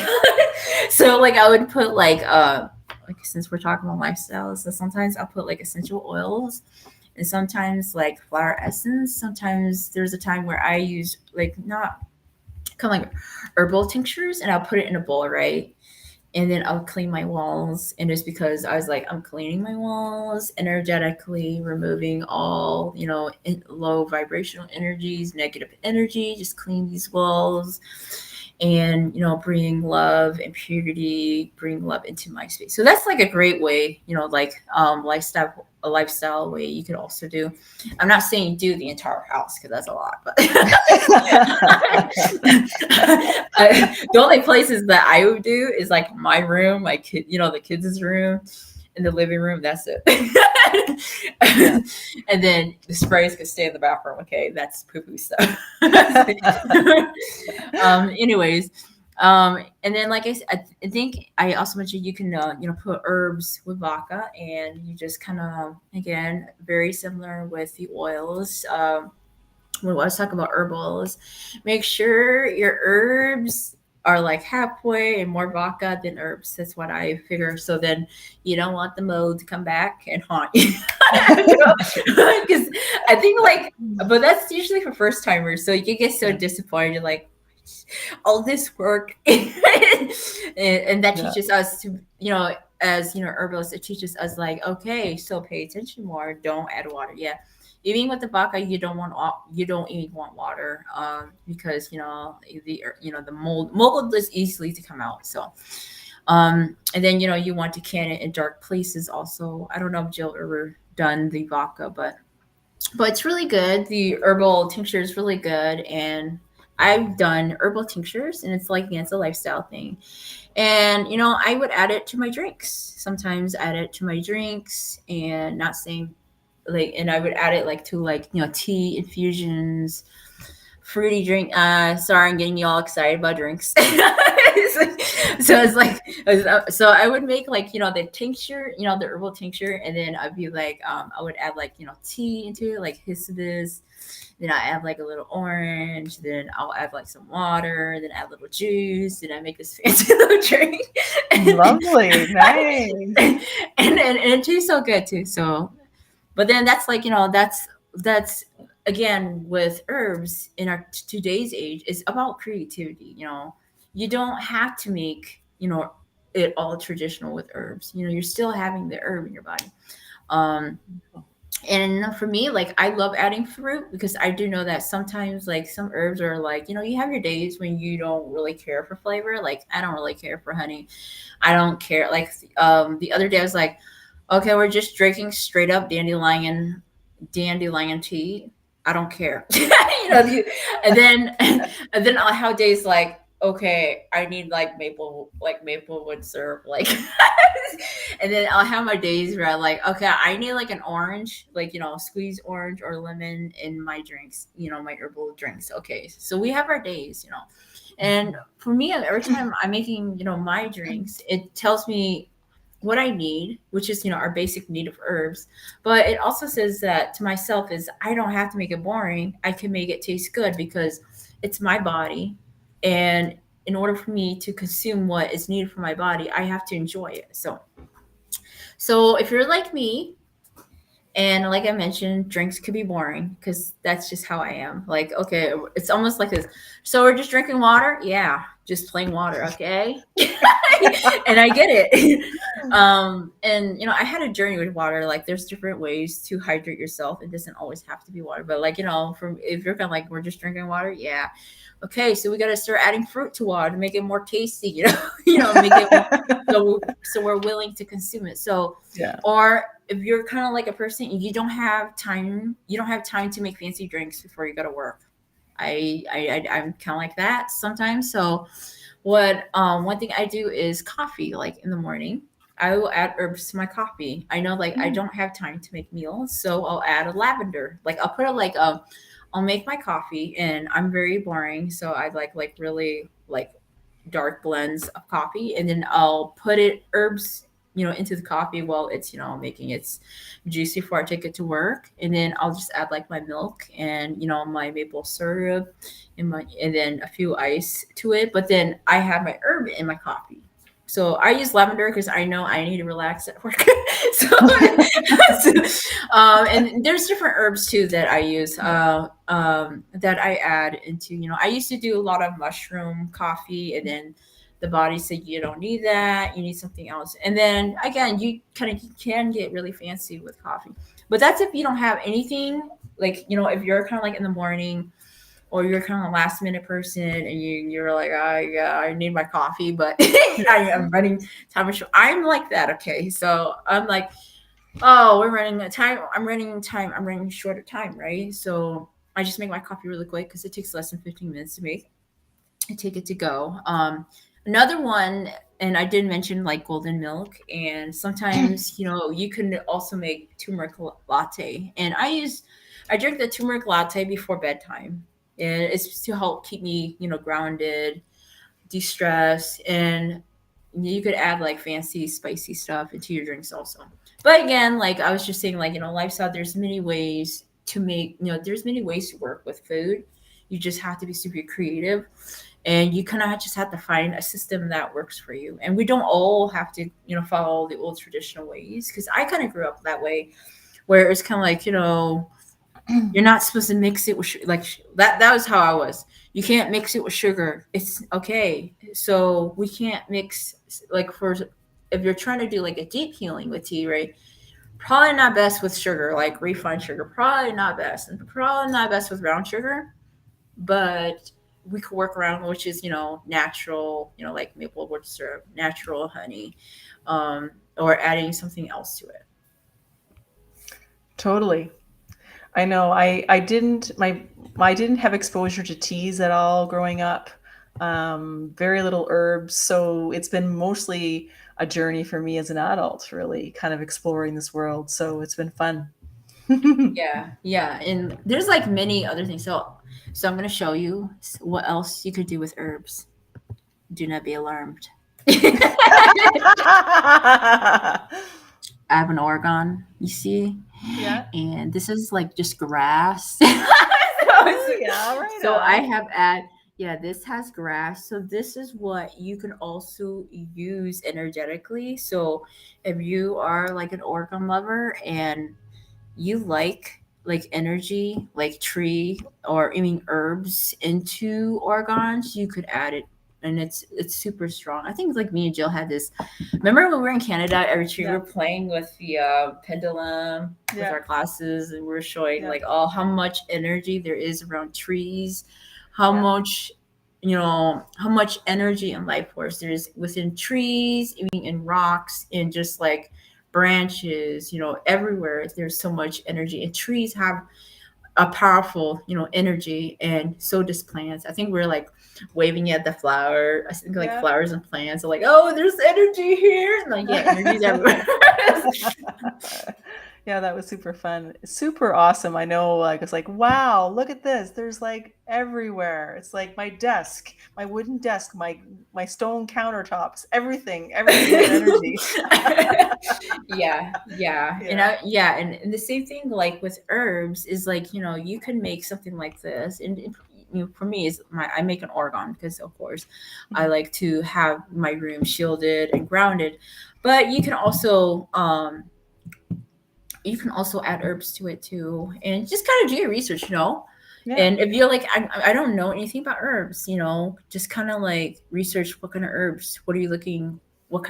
So like I would put like since we're talking about lifestyles, so sometimes I'll put like essential oils, and sometimes like flower essence. Sometimes there's a time where I use like not kind of like herbal tinctures, and I'll put it in a bowl, right? And then I'll clean my walls. And it's because I was like, I'm cleaning my walls energetically, removing all, low vibrational energies, negative energy, just clean these walls, and bring love and purity, bring love into my space. So that's like a great way, like a lifestyle way you could also do. I'm not saying do the entire house because that's a lot, but the only places that I would do is like my room, my kid, the kids' room, in the living room. That's it. Yeah. And then the sprays could stay in the bathroom. Okay, that's poo-poo stuff. Anyways, and then like I think I also mentioned you can put herbs with vodka, and you just kind of, again, very similar with the oils. When I was talking about herb oils, make sure your herbs are like halfway and more vodka than herbs. That's what I figure. So then you don't want the mold to come back and haunt you. Because I think but that's usually for first timers. So you get so disappointed. You're like, all this work. and that teaches us to, as herbalists, it teaches us like, okay, so pay attention more. Don't add water. Yeah. Even with the vodka, you don't even want water, because the mold is easily to come out. So, and then you want to can it in dark places. Also, I don't know if Jill ever done the vodka, but it's really good. The herbal tincture is really good, and I've done herbal tinctures, and it's like, it's a lifestyle thing. And I would add it to my drinks. Sometimes add it to my drinks, and not saying. And I would add it to tea infusions, fruity drink. Sorry, I'm getting you all excited about drinks. So I would make the tincture, the herbal tincture, and then I'd be like, I would add tea into it, like hibiscus. Then I add like a little orange. Then I'll add like some water. Then add a little juice. Then I make this fancy little drink. Lovely, nice. And it tastes so good too. So. But then that's that's again with herbs in our today's age is about creativity. You don't have to make it all traditional with herbs. You're still having the herb in your body. And for me, I love adding fruit, because I do know that sometimes some herbs are you have your days when you don't really care for flavor. Like, I don't really care for honey. I don't care. The other day I was like, okay, we're just drinking straight up dandelion tea. I don't care. And then I'll have days like, okay, I need like maplewood syrup, like, and then I'll have my days where I'm like, okay, I need like an orange, like, squeeze orange or lemon in my drinks, my herbal drinks. Okay, so we have our days, and for me, every time I'm making, my drinks, it tells me what I need, which is, our basic need of herbs. But it also says that to myself is I don't have to make it boring. I can make it taste good because it's my body. And in order for me to consume what is needed for my body, I have to enjoy it. So if you're like me, and like I mentioned, drinks could be boring because that's just how I am. Like, okay, it's almost like this. So we're just drinking water? Yeah, just plain water, okay? And I get it. And I had a journey with water. Like, there's different ways to hydrate yourself. It doesn't always have to be water, but like, from if you're kind of like we're just drinking water, yeah. Okay, so we got to start adding fruit to water to make it more tasty. Make it more, so we're willing to consume it. So, Yeah. or if you're kind of like a person you don't have time to make fancy drinks before you go to work. I'm kind of like that sometimes. So what one thing I do is coffee, like in the morning. I will add herbs to my coffee. I know, like, I don't have time to make meals, so I'll add a lavender. Like, I'll put it like I'll make my coffee, and I'm very boring, so I like really like dark blends of coffee, and then I'll put it herbs, into the coffee while it's, making its juicy before I take it to work. And then I'll just add like my milk and, my maple syrup and then a few ice to it. But then I have my herb in my coffee. So I use lavender because I know I need to relax at work. so, and there's different herbs too that I use that I add into. I used to do a lot of mushroom coffee, and then the body said you don't need that, you need something else. And then again, you can get really fancy with coffee, but that's if you don't have anything. Like, if you're kind of like in the morning, or you're kind of a last minute person, and you're like, oh yeah, I need my coffee, but I am running time. I'm like that. Okay, so I'm like, oh, we're running a time. I'm running time. I'm running short of time, right? So I just make my coffee really quick because it takes less than 15 minutes to make. I take it to go. Another one, and I did mention like golden milk, and sometimes you can also make turmeric latte, and I drink the turmeric latte before bedtime, and it's to help keep me grounded, de-stress, and you could add like fancy spicy stuff into your drinks also. But again, like I was just saying, like, lifestyle, there's many ways to make, there's many ways to work with food. You just have to be super creative, and you kind of just have to find a system that works for you. And we don't all have to follow the old traditional ways, because I kind of grew up that way, where it's kind of like, you're not supposed to mix it with that was how I was. You can't mix it with sugar. It's okay. So we can't mix, like, for if you're trying to do like a deep healing with tea, right? Probably not best with sugar, like refined sugar. Probably not best, and probably not best with brown sugar. But we could work around, which is natural, like maple wood syrup, natural honey, or adding something else to it. Totally. I know. I didn't have exposure to teas at all growing up. Very little herbs, so it's been mostly a journey for me as an adult, really kind of exploring this world. So it's been fun. Yeah, and there's like many other things. So I'm gonna show you what else you could do with herbs. Do not be alarmed. I have an Oregon, you see, Yeah. and this is like just grass. Oh, yeah, right So I on. have add, yeah, this has grass. So this is what you can also use energetically. So if you are like an Oregon lover and you like energy, like tree, or I mean herbs into organs, you could add it, and it's super strong. I think like me and Jill had this. Remember when we were in Canada, every tree we Yeah. were playing with the pendulum with Yeah. our classes, and we were showing Yeah. like how much energy there is around trees, how Yeah. much how much energy and life force there is within trees, even in rocks, and just like branches, everywhere. There's so much energy, and trees have a powerful, energy, and so does plants. I think we're like waving at the flower. I think like Yeah. flowers and plants are like, oh, there's energy here. And like, yeah, energy's everywhere. Yeah, that was super fun. Super awesome. I know, like, it's like, wow, look at this. There's like everywhere. It's like my desk, my wooden desk, my stone countertops, everything has energy. Yeah. And Yeah. and the same thing like with herbs is like, you can make something like this. And for me is I make an organ because of course I like to have my room shielded and grounded. But you can also add herbs to it too, and just kind of do your research. Yeah. And if you're like, I don't know anything about herbs, just kind of like research what kind of herbs, what kind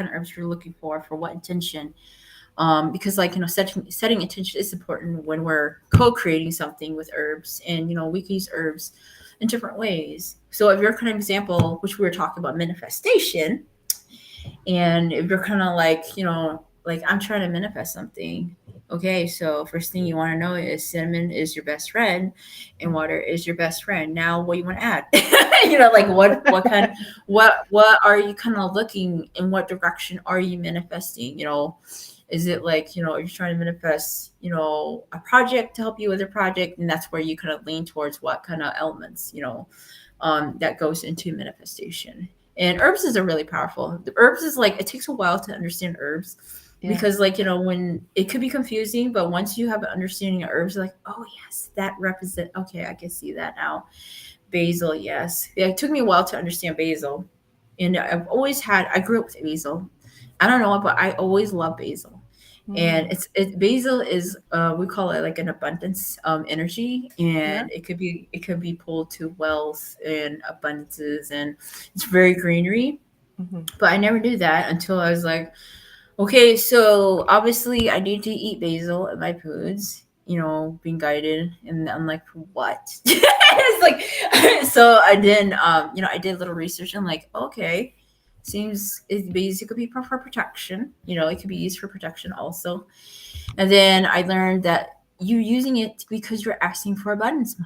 of herbs you're looking for what intention. Because like, setting intention is important when we're co-creating something with herbs, and we can use herbs in different ways. So if you're kind of example, which we were talking about manifestation, and if you're kind of like, like I'm trying to manifest something. Okay, so first thing you want to know is cinnamon is your best friend and water is your best friend. Now what you want to add? Like what are you kind of looking, in what direction are you manifesting? Is it like, are you trying to manifest, a project to help you with a project? And that's where you kind of lean towards what kind of elements, that goes into manifestation. And herbs is a really powerful. The herbs is like, it takes a while to understand herbs. Yeah. Because like, when it could be confusing, but once you have an understanding of herbs, you're like, oh yes, that represent, okay, I can see that now. Basil, yes. Yeah, it took me a while to understand basil. And I grew up with basil. I don't know, but I always love basil. And basil is we call it like an abundance energy, and it could be pulled to wealth and abundances, and it's very greenery. But I never knew that until I was like, okay, so obviously I need to eat basil in my foods, being guided. And I'm like, what? It's like, so I did a little research. And I'm like, okay, seems basil could be for protection. It could be used for protection also. And then I learned that you're using it because you're asking for abundance.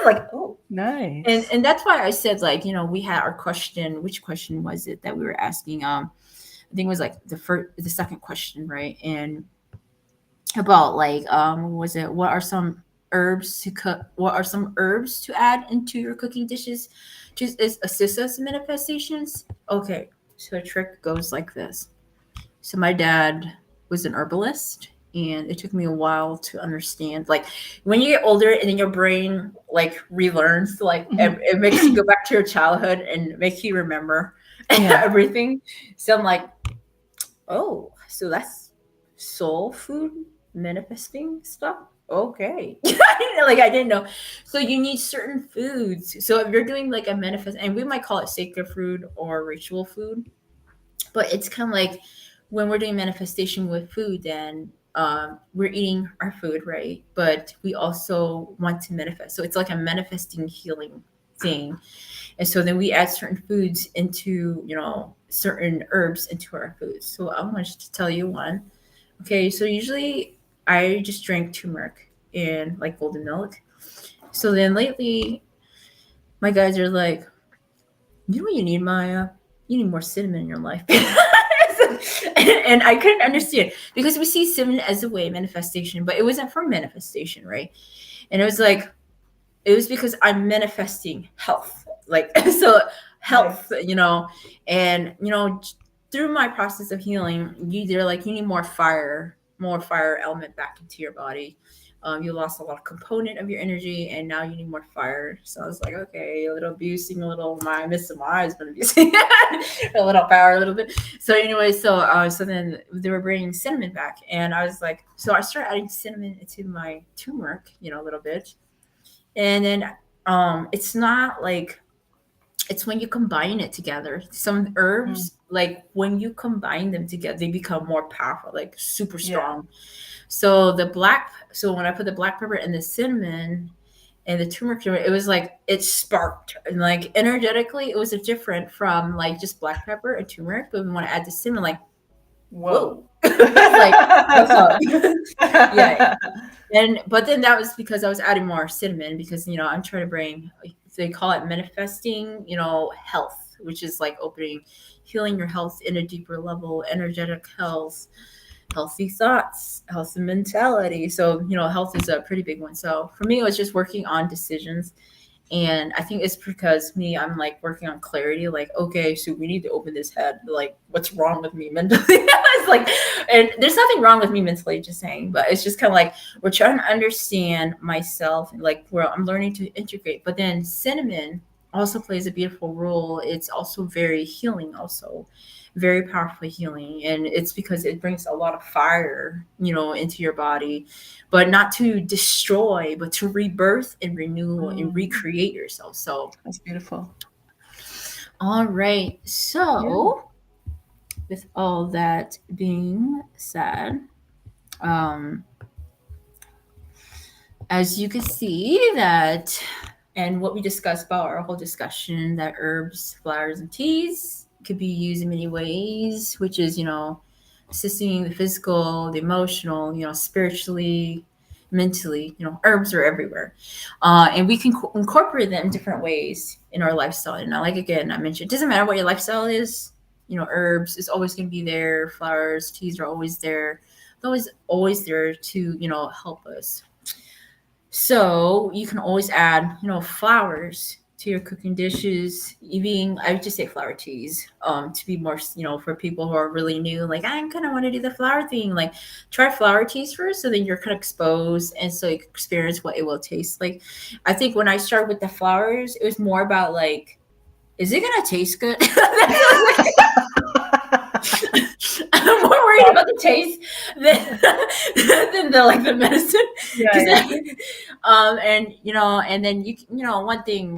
Like, oh, nice. And that's why I said, like, we had our question. Which question was it that we were asking? I think it was like the second question, right? And about like, was it, what are some herbs to cook? What are some herbs to add into your cooking dishes to assist us in manifestations? Okay, so the trick goes like this. So my dad was an herbalist, and it took me a while to understand. Like, when you get older and then your brain like relearns, like it makes you go back to your childhood and make you remember everything. So I'm like, oh, so that's soul food manifesting stuff. Okay. Like, I didn't know. So you need certain foods. So if you're doing like a manifest, and we might call it sacred food or ritual food, but it's kind of like when we're doing manifestation with food, then we're eating our food, right? But we also want to manifest. So it's like a manifesting healing thing. And so then we add certain foods into, certain herbs into our foods. So I'm going to tell you one. Okay, so usually I just drink turmeric and like golden milk. So then lately, my guys are like, you know what you need, Maya? You need more cinnamon in your life. And I couldn't understand, because we see cinnamon as a way of manifestation, but it wasn't for manifestation, right? And it was because I'm manifesting health. Like, so health, and, through my process of healing, they're like, you need more fire element back into your body. You lost a lot of component of your energy, and now you need more fire. So I was like, okay, a little abusing, a little my missing my eyes, but abusing a little power, a little bit. So anyway, so then they were bringing cinnamon back, and I was like, so I started adding cinnamon into my turmeric, a little bit, and then it's not like, it's when you combine it together. Some herbs, like when you combine them together, they become more powerful, like super strong. So when I put the black pepper and the cinnamon and the turmeric, it was like, it sparked, and like energetically, it was different from like just black pepper and turmeric. But when I add the cinnamon, like, whoa. It's like, what's up? Yeah. but then that was because I was adding more cinnamon because I'm trying to bring, they call it manifesting, health, which is like opening, healing your health in a deeper level, energetic health, healthy thoughts, healthy mentality. So health is a pretty big one. So for me, it was just working on decisions. And I think it's because I'm like working on clarity, like, okay, so we need to open this head. Like, what's wrong with me mentally? It's like, and there's nothing wrong with me mentally, just saying, but it's just kind of like we're trying to understand myself, like where I'm learning to integrate. But then cinnamon also plays a beautiful role. It's also very healing, also very powerfully healing. And it's because it brings a lot of fire, into your body, but not to destroy, but to rebirth and renew and recreate yourself. So That's beautiful. all right. So with all that being said, um, as you can see that, and what we discussed about our whole discussion, that herbs, flowers, and teas could be used in many ways, which is, assisting the physical, the emotional, spiritually, mentally. Herbs are everywhere, and we can incorporate them in different ways in our lifestyle. And like again, I mentioned, it doesn't matter what your lifestyle is. Herbs is always going to be there. Flowers, teas are always there. They're always there to help us. So you can always add, flowers to your cooking dishes. Even I would just say flower teas, to be more, for people who are really new, like I kind of want to do the flower thing. Like try flower teas first, so then you're kind of exposed, and so you can experience what it will taste like. I think when I started with the flowers, it was more about like, is it gonna taste good? I'm more worried about the taste than than the medicine. Yeah. And and then one thing,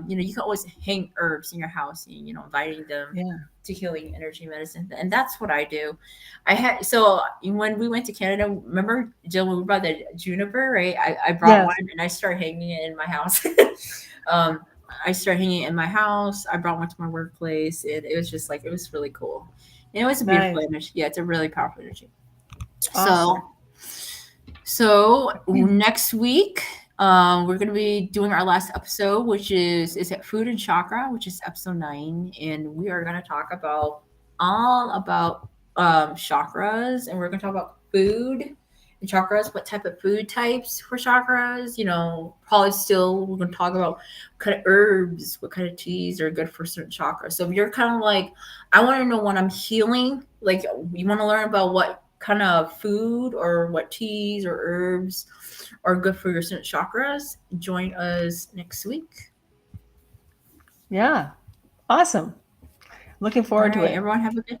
you can always hang herbs in your house, and inviting them Yeah. to healing energy medicine, and that's what I do. I had so when we went to Canada, remember Jill, when we brought the juniper, right? I brought Yes. one and I started hanging it in my house. I started hanging it in my house. I brought one to my workplace, and it was just like, it was really cool. And it was a beautiful Nice. energy. Yeah, it's a really powerful energy. Awesome. So next week, we're gonna be doing our last episode, which is it food and chakra, which is episode 9, and we are gonna talk about all about chakras, and we're gonna talk about food and chakras, what type of food types for chakras. Probably still we're gonna talk about what kind of herbs, what kind of teas are good for certain chakras. So if you're kind of like, I want to know when I'm healing, like you want to learn about what kind of food or what teas or herbs are good for your certain chakras, join us next week. Yeah. Awesome. Looking All forward to right, it. everyone have a good night.